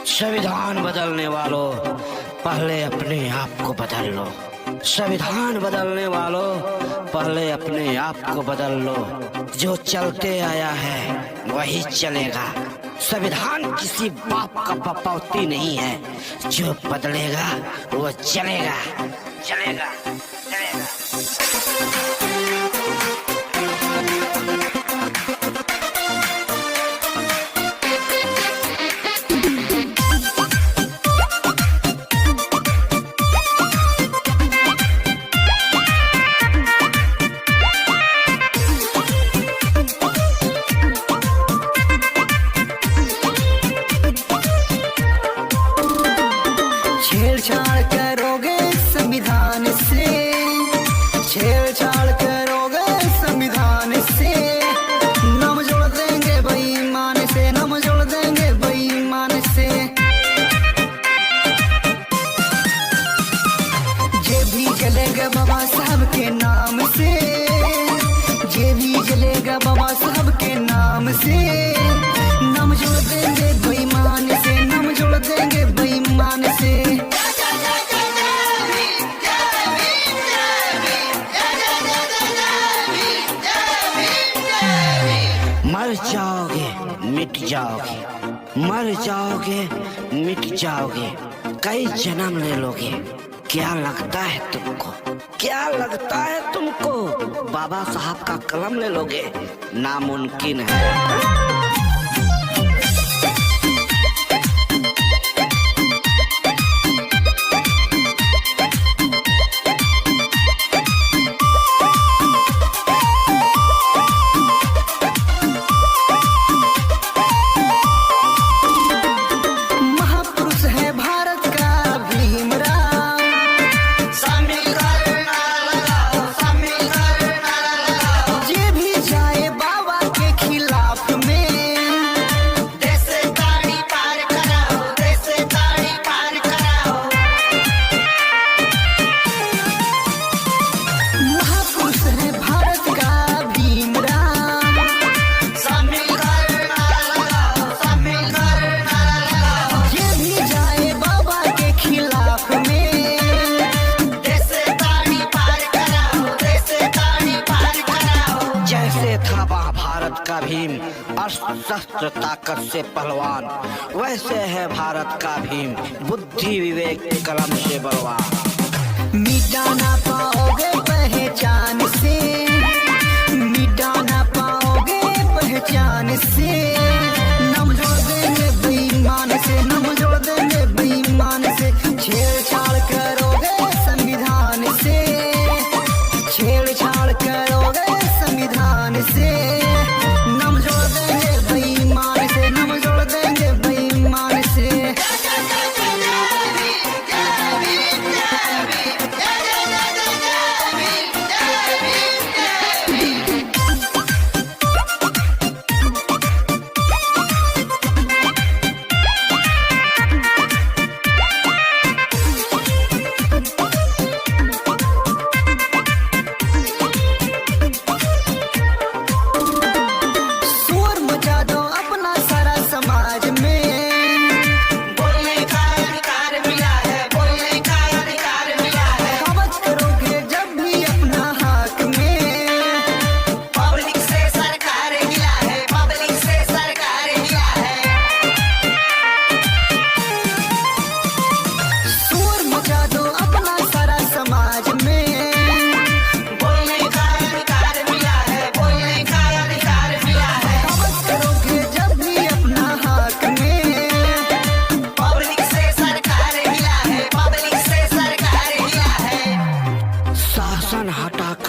संविधान बदलने वालों, पहले अपने आप को बदल लो। संविधान बदलने वालों, पहले अपने आप को बदल लो। जो चलते आया है वही चलेगा। संविधान किसी बाप का पपौती नहीं है। जो बदलेगा वो चलेगा, चलेगा, चलेगा। छेड़छाड़ करोगे संविधान से, छेड़छाड़ करोगे संविधान से, नाम जोड़ देंगे बेईमान से, नाम जोड़ देंगे बेईमान से। ये भी जलेगा बाबा साहब के नाम से, ये भी जलेगा बाबा साहब के नाम से। नाम जोड़ देंगे बेईमान से, नाम जोड़ देंगे बेईमान से। मर जाओगे मिट जाओगे, मर जाओगे मिट जाओगे, कई जन्म ले लोगे। क्या लगता है तुमको, क्या लगता है तुमको, बाबा साहब का कलम ले लोगे? नामुमकिन है। का भीम शस्त्र ताकत से पहलवान, वैसे है भारत का भीम बुद्धि विवेक कलम से बलवान। मिटा ना पाओगे पहचान से, मिटा ना पाओगे पहचान से। नाम जोड़ देंगे बेईमान से, नाम जोड़ देंगे बेईमान से। छेड़छाड़ करोगे संविधान से, छेड़छाड़ करोगे संविधान से।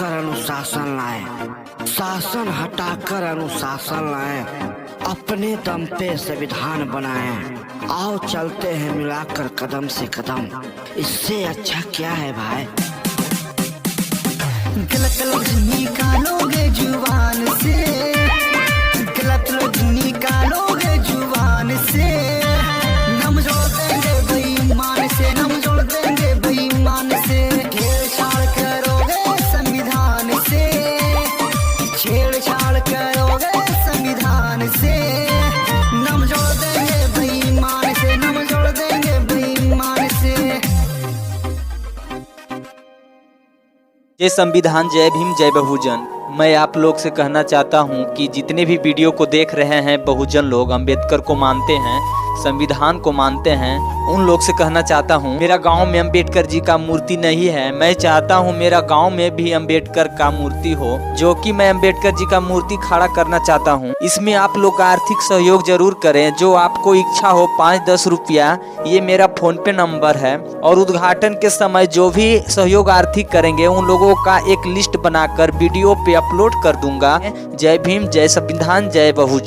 अनुशासन लाए, शासन हटाकर अनुशासन लाए, अपने दम पे संविधान बनाए। आओ चलते हैं मिलाकर कदम से कदम, इससे अच्छा क्या है भाई। गलत लफ्ज निकालोगे जुबान से, गलत लफ्ज निकालोगे जुबान से। नाम जोड़ देंगे बेईमान से, नाम जोड़ देंगे बेईमान से। छेड़छाड़ करोगे संविधान से, छेड़छाड़ करोगे संविधान से। नाम जोड़ देंगे बेईमान से, नाम जय संविधान, जय भीम, जय बहुजन। मैं आप लोग से कहना चाहता हूं कि जितने भी वीडियो को देख रहे हैं बहुजन लोग, अंबेडकर को मानते हैं, संविधान को मानते हैं, उन लोग से कहना चाहता हूं, मेरा गांव में अंबेडकर जी का मूर्ति नहीं है। मैं चाहता हूं मेरा गांव में भी अंबेडकर का मूर्ति हो, जो कि मैं अंबेडकर जी का मूर्ति खड़ा करना चाहता हूं। इसमें आप लोग आर्थिक सहयोग जरूर करें। जो आपको इच्छा हो 5-10 रुपया, ये मेरा फोन पे नंबर है। और उद्घाटन के समय जो भी सहयोग आर्थिक करेंगे उन लोगों का एक लिस्ट बनाकर वीडियो पे अपलोड कर दूंगा। जय भीम, जय संविधान, जय बहुजन।